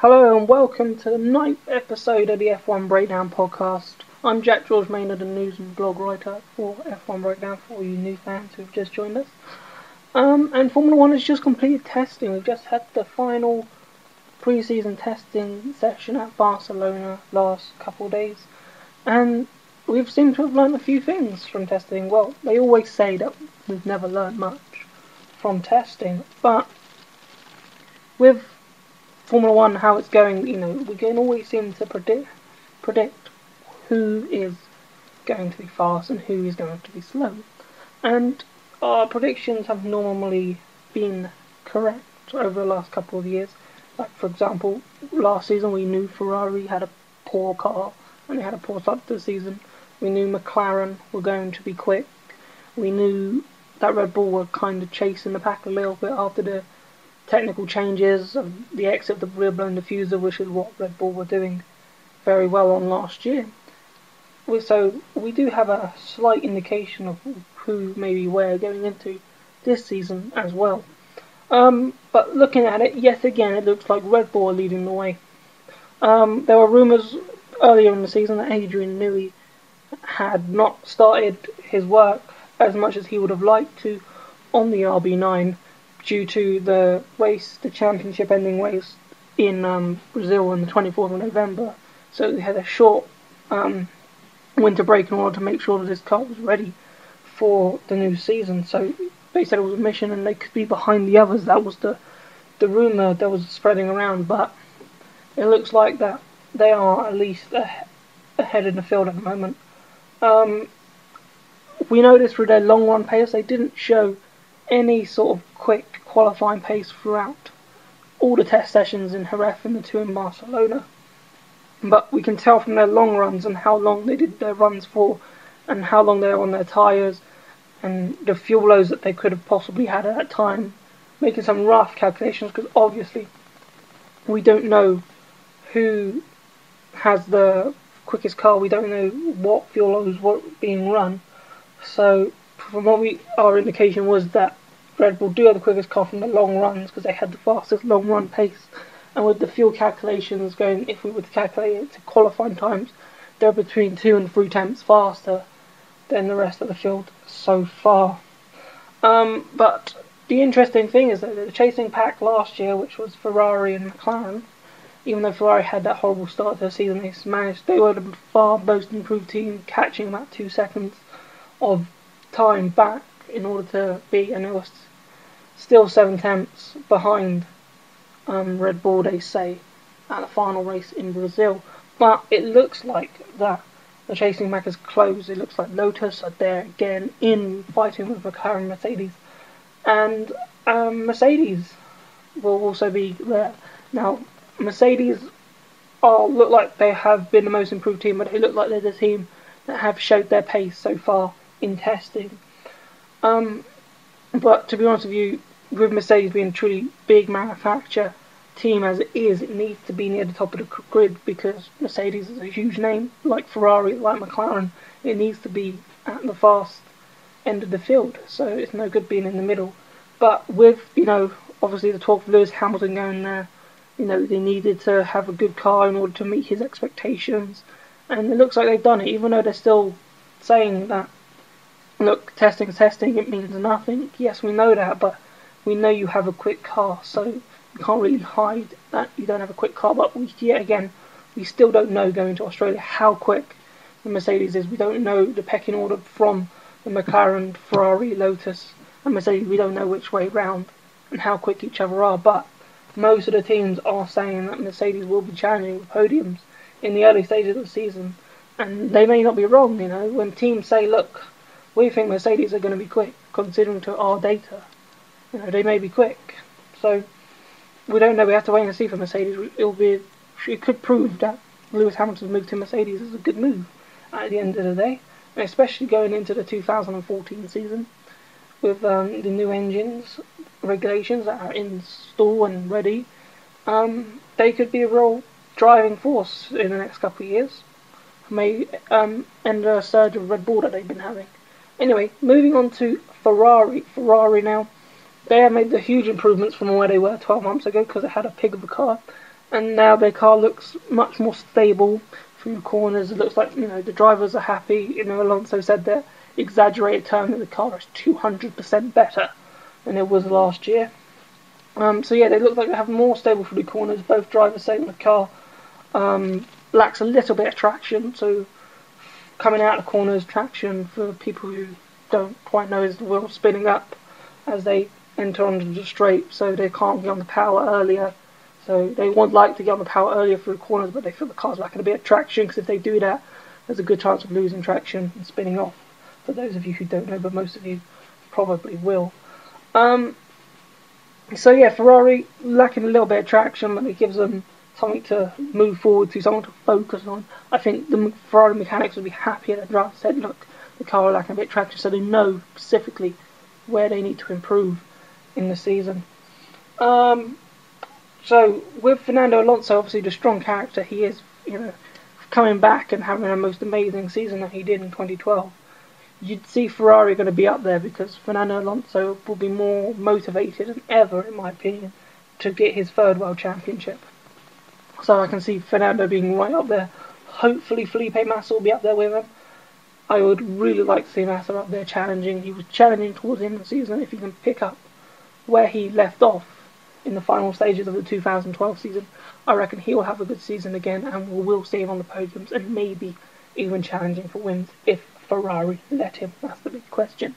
Hello and welcome to the 9th episode of the F1 Breakdown podcast. I'm Jack George Maynard, a news and blog writer for F1 Breakdown for all you new fans who've just joined us. And Formula 1 has just completed testing. We've just had the final pre-season testing session at Barcelona last couple of days. And we've seemed to have learned a few things from testing. Well, they always say that we've never learned much from testing, but with Formula 1, how it's going, we can always seem to predict who is going to be fast and who is going to be slow. And our predictions have normally been correct over the last couple of years. Like, for example, last season we knew Ferrari had a poor car and they had a poor start to the season. We knew McLaren were going to be quick. We knew that Red Bull were kind of chasing the pack a little bit after the technical changes of the exit of the rear-blown diffuser, which is what Red Bull were doing very well on last year. So we do have a slight indication of who maybe we're going into this season as well. But looking at it, yet again, it looks like Red Bull are leading the way. There were rumours earlier in the season that Adrian Newey had not started his work as much as he would have liked to on the RB9 due to the championship-ending race in Brazil on the 24th of November. So they had a short winter break in order to make sure that this car was ready for the new season. So they said it was a mission and they could be behind the others. That was the rumour that was spreading around, but it looks like that they are at least ahead in the field at the moment. We noticed through their long run pace they didn't show any sort of quick qualifying pace throughout all the test sessions in Jerez and the two in Barcelona. But we can tell from their long runs and how long they did their runs for and how long they were on their tyres and the fuel loads that they could have possibly had at that time, making some rough calculations because obviously we don't know who has the quickest car, we don't know what fuel loads were being run. So from our indication was that Red Bull do have the quickest car from the long runs because they had the fastest long run pace, and with the fuel calculations going, if we were to calculate it to qualifying times, they're between 2 and 3 tenths faster than the rest of the field so far. But the interesting thing is that the chasing pack last year, which was Ferrari and McLaren, even though Ferrari had that horrible start to the season, they were the far most improved team, catching about 2 seconds of time back in order to be, and it was still 7 tenths behind Red Bull, they say, at the final race in Brazil. But it looks like that the chasing pack is closed. It looks like Lotus are there again in fighting with McLaren and Mercedes, and Mercedes will also be there. Now, Mercedes look like they have been the most improved team, but they look like they're the team that have showed their pace so far in testing. But to be honest with you, with Mercedes being a truly big manufacturer team as it is, it needs to be near the top of the grid because Mercedes is a huge name, like Ferrari, like McLaren. It needs to be at the fast end of the field, so it's no good being in the middle. But with, obviously the talk of Lewis Hamilton going there, they needed to have a good car in order to meet his expectations, and it looks like they've done it, even though they're still saying that, look, testing, it means nothing. Yes, we know that, but we know you have a quick car, so you can't really hide that you don't have a quick car. But we still don't know going to Australia how quick the Mercedes is. We don't know the pecking order from the McLaren, Ferrari, Lotus, and Mercedes. We don't know which way round and how quick each other are, but most of the teams are saying that Mercedes will be challenging with podiums in the early stages of the season, and they may not be wrong. When teams say, look, we think Mercedes are going to be quick, considering to our data, they may be quick. So we don't know. We have to wait and see for Mercedes. It could prove that Lewis Hamilton's move to Mercedes is a good move at the end of the day, and especially going into the 2014 season with the new engines regulations that are installed and ready. They could be a real driving force in the next couple of years. May end the surge of Red Bull that they've been having. Anyway, moving on to Ferrari. Ferrari now, they have made the huge improvements from where they were 12 months ago because they had a pig of a car. and now their car looks much more stable from the corners. It looks like, the drivers are happy. Alonso said that exaggerated term that the car is 200% better than it was last year. So yeah, they look like they have more stable through the corners. Both drivers saying the car lacks a little bit of traction, so coming out of the corners, traction for people who don't quite know is the wheel spinning up as they enter onto the straight, so they can't get on the power earlier. So they would like to get on the power earlier through the corners, but they feel the car's lacking a bit of traction, because if they do that, there's a good chance of losing traction and spinning off. For those of you who don't know, but most of you probably will. So yeah, Ferrari lacking a little bit of traction, but it gives them something to move forward to, something to focus on. I think the Ferrari mechanics would be happier that the driver said, look, the car is lacking a bit of traction, so they know specifically where they need to improve in the season. So with Fernando Alonso, obviously the strong character he is, coming back and having a most amazing season that he did in 2012, you'd see Ferrari going to be up there, because Fernando Alonso will be more motivated than ever, in my opinion, to get his third world championship. So I can see Fernando being right up there. Hopefully Felipe Massa will be up there with him. I would really like to see Massa up there challenging. He was challenging towards the end of the season. If he can pick up where he left off in the final stages of the 2012 season, I reckon he will have a good season again, and we will see him on the podiums and maybe even challenging for wins if Ferrari let him. That's the big question.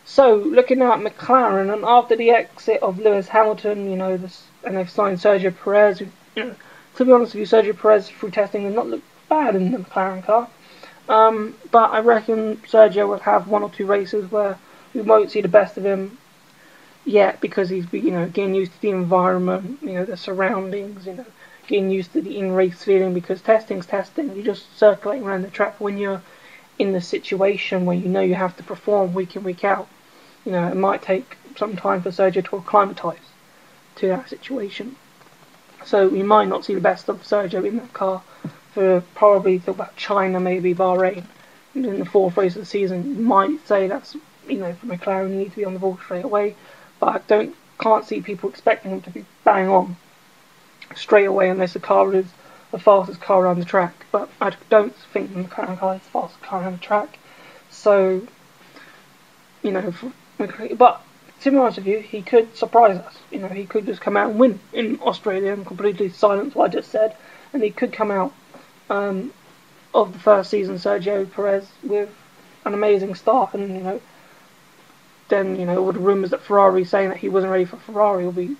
So looking now at McLaren, and after the exit of Lewis Hamilton, and they've signed Sergio Perez, who, to be honest with you, Sergio Perez through testing has not looked bad in the McLaren car. But I reckon Sergio will have one or two races where we won't see the best of him yet, because he's getting used to the environment, the surroundings, getting used to the in-race feeling, because testing's testing. You're just circulating around the track. When you're in the situation where you have to perform week in, week out, it might take some time for Sergio to acclimatise to that situation. So we might not see the best of Sergio in that car for probably till about China, maybe Bahrain, in the fourth race of the season. You might say that's, for McLaren, you need to be on the ball straight away, but I can't see people expecting him to be bang on straight away unless the car is the fastest car around the track. But I don't think the McLaren car is the fastest car around the track. So, but to be honest with you, he could surprise us. He could just come out and win in Australia and completely silence what I just said, and he could come out of the first season, Sergio Perez, with an amazing start, and then all the rumours that Ferrari saying that he wasn't ready for Ferrari will be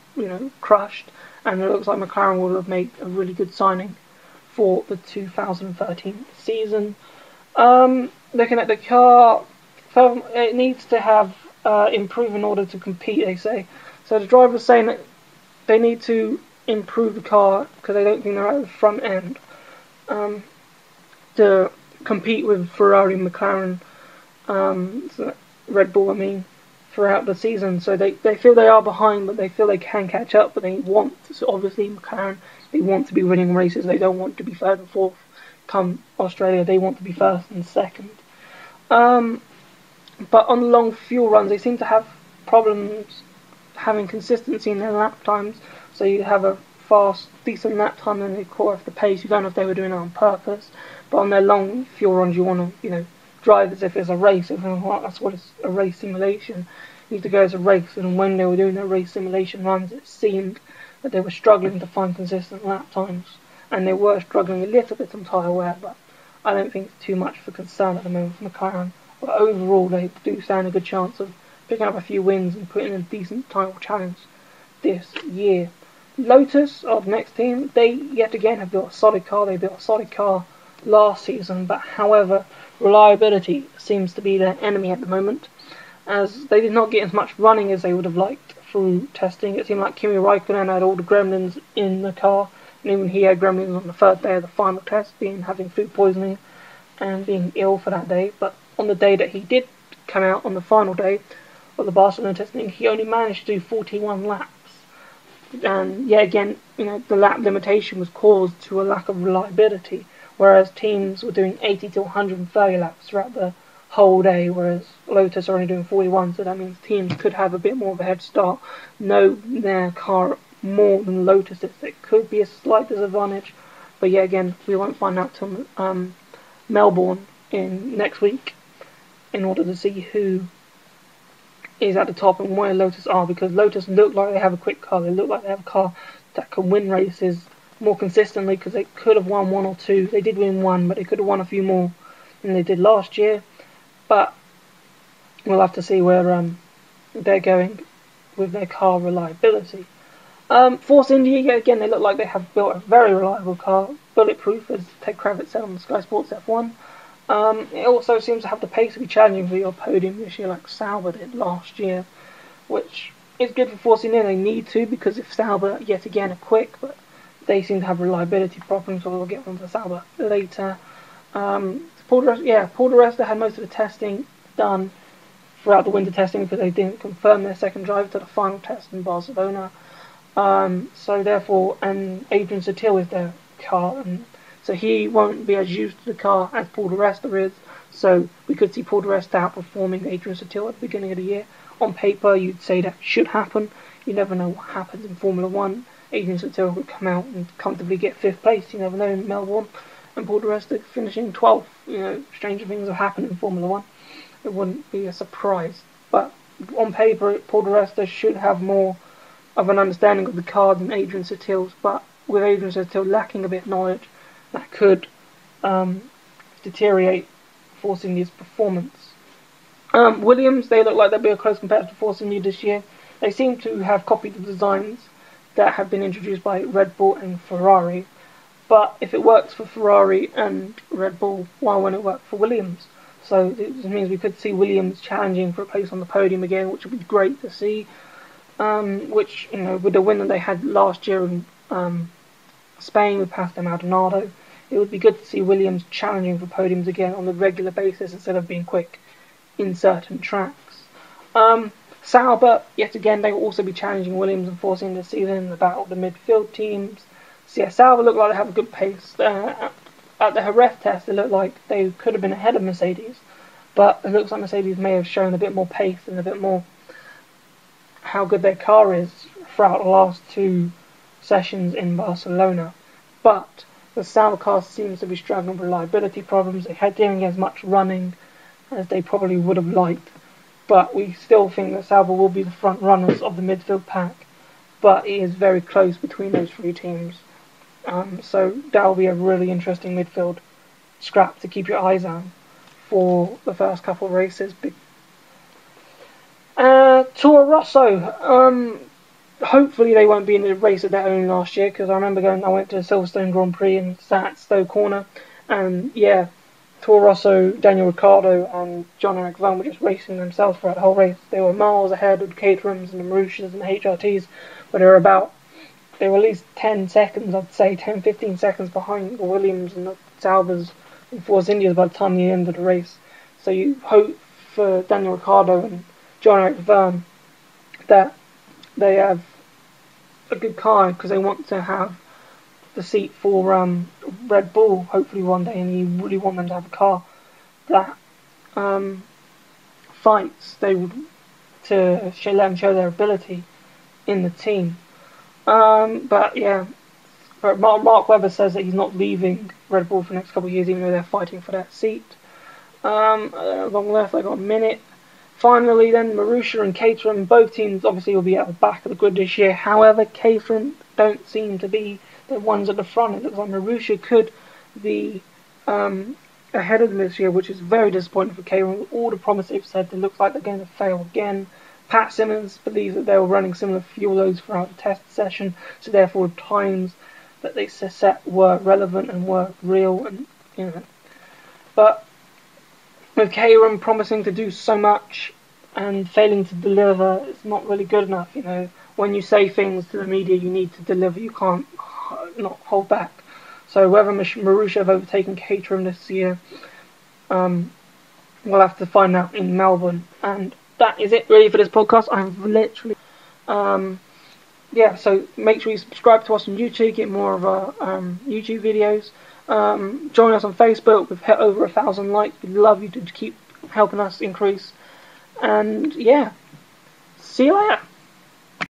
crushed, and it looks like McLaren will have made a really good signing for the 2013 season. Looking at the car, it needs to have improve in order to compete, they say. So the driver's saying that they need to improve the car because they don't think they're at the front end to compete with Ferrari and McLaren, Red Bull, throughout the season. So they feel they are behind, but they feel they can catch up, but they want to, so obviously McLaren, they want to be winning races. They don't want to be third and fourth come Australia. They want to be first and second. But on the long fuel runs, they seem to have problems having consistency in their lap times. So you have a fast, decent lap time, and they call off the pace. You don't know if they were doing it on purpose. But on their long fuel runs, you want to, drive as if it's a race. That's what it's, a race simulation. You need to go as a race. And when they were doing their race simulation runs, it seemed that they were struggling to find consistent lap times. And they were struggling a little bit on tyre wear, but I don't think it's too much for concern at the moment for McLaren. But overall, they do stand a good chance of picking up a few wins and putting in a decent title challenge this year. Lotus are the next team. They yet again have built a solid car. They built a solid car last season, but however, reliability seems to be their enemy at the moment, as they did not get as much running as they would have liked through testing. It seemed like Kimi Raikkonen had all the gremlins in the car, and even he had gremlins on the third day of the final test, having food poisoning and being ill for that day. But on the day that he did come out, on the final day of the Barcelona testing, he only managed to do 41 laps. And yet again, the lap limitation was caused to a lack of reliability, whereas teams were doing 80 to 130 laps throughout the whole day, whereas Lotus are only doing 41, so that means teams could have a bit more of a head start, know their car more than Lotus is. It could be a slight disadvantage, but yeah, again, we won't find out till Melbourne in next week in order to see who is at the top and where Lotus are, because Lotus look like they have a quick car. They look like they have a car that can win races more consistently, because they could have won one or two. They did win one, but they could have won a few more than they did last year. But we'll have to see where they're going with their car reliability. Force India, again, they look like they have built a very reliable car, bulletproof, as Ted Kravitz said on Sky Sports F1. It also seems to have the pace to be challenging for your podium this year, like Sauber did last year, which is good for Force India. They need to, because if Sauber yet again are quick, but they seem to have reliability problems, so we'll get on to Sauber later. Paul di Resta had most of the testing done throughout the winter testing, because they didn't confirm their second drive to the final test in Barcelona. So therefore, and Adrian Sutil is their car, and so he won't be as used to the car as Paul di Resta is. So we could see Paul di Resta outperforming Adrian Sutil at the beginning of the year. On paper, you'd say that should happen. You never know what happens in Formula 1. Adrian Sutil could come out and comfortably get 5th place. You never know in Melbourne. And Paul di Resta finishing 12th. You know, stranger things have happened in Formula 1. It wouldn't be a surprise. But on paper, Paul di Resta should have more of an understanding of the car than Adrian Sutil's. But with Adrian Sutil lacking a bit of knowledge, that could deteriorate Force India's performance. Williams, they look like they'll be a close competitor to Force India this year. They seem to have copied the designs that have been introduced by Red Bull and Ferrari. But if it works for Ferrari and Red Bull, why won't it work for Williams? So this means we could see Williams challenging for a place on the podium again, which would be great to see. Which, you know, with the win that they had last year in Spain with Pastor Maldonado, it would be good to see Williams challenging for podiums again on a regular basis instead of being quick in certain tracks. Sauber, yet again, they will also be challenging Williams and Force India this season in the battle of the midfield teams. So yeah, Sauber look like they have a good pace. At the Jerez test, it looked like they could have been ahead of Mercedes, but it looks like Mercedes may have shown a bit more pace and a bit more how good their car is throughout the last 2 sessions in Barcelona. But the Sauber car seems to be struggling with reliability problems. They didn't get as much running as they probably would have liked, but we still think that Sauber will be the front runners of the midfield pack, but it is very close between those 3 teams. So that will be a really interesting midfield scrap to keep your eyes on for the first couple of races. Toro Rosso, hopefully they won't be in the race that they owned last year, because I remember I went to the Silverstone Grand Prix and sat at Stowe Corner, and yeah, Toro Rosso, Daniel Ricciardo and Jean-Eric Vergne were just racing themselves throughout the whole race. They were miles ahead of the Caterhams and the Marussias and the HRTs, but they were at least 10 seconds, I'd say 10-15 seconds behind the Williams and the Saubers and Force Indias by the time the end of the race. So you hope for Daniel Ricciardo and Jean-Eric Vergne that they have a good car, because they want to have the seat for Red Bull hopefully one day, and you really want them to have a car that fights. They would to let them show their ability in the team. But yeah, but Mark Webber says that he's not leaving Red Bull for the next couple of years, even though they're fighting for that seat. Long left, I got a minute. Finally then, Marussia and Caterham, both teams obviously will be at the back of the grid this year. However, Caterham don't seem to be the ones at the front. It looks like Marussia could be ahead of them this year, which is very disappointing for Caterham. All the promise they've said, it looks like they're going to fail again. Pat Simmons believes that they were running similar fuel loads throughout the test session, so therefore the times that they set were relevant and were real, and you know. But with Caterham promising to do so much and failing to deliver, it's not really good enough. You know, when you say things to the media, you need to deliver. You can't not hold back. So whether Marussia have overtaken Caterham this year, we'll have to find out in Melbourne. And that is it really for this podcast. I'm literally so make sure you subscribe to us on YouTube, get more of our YouTube videos. Join us on Facebook. We've hit over 1,000 likes. We'd love you to keep helping us increase. And yeah, see you later.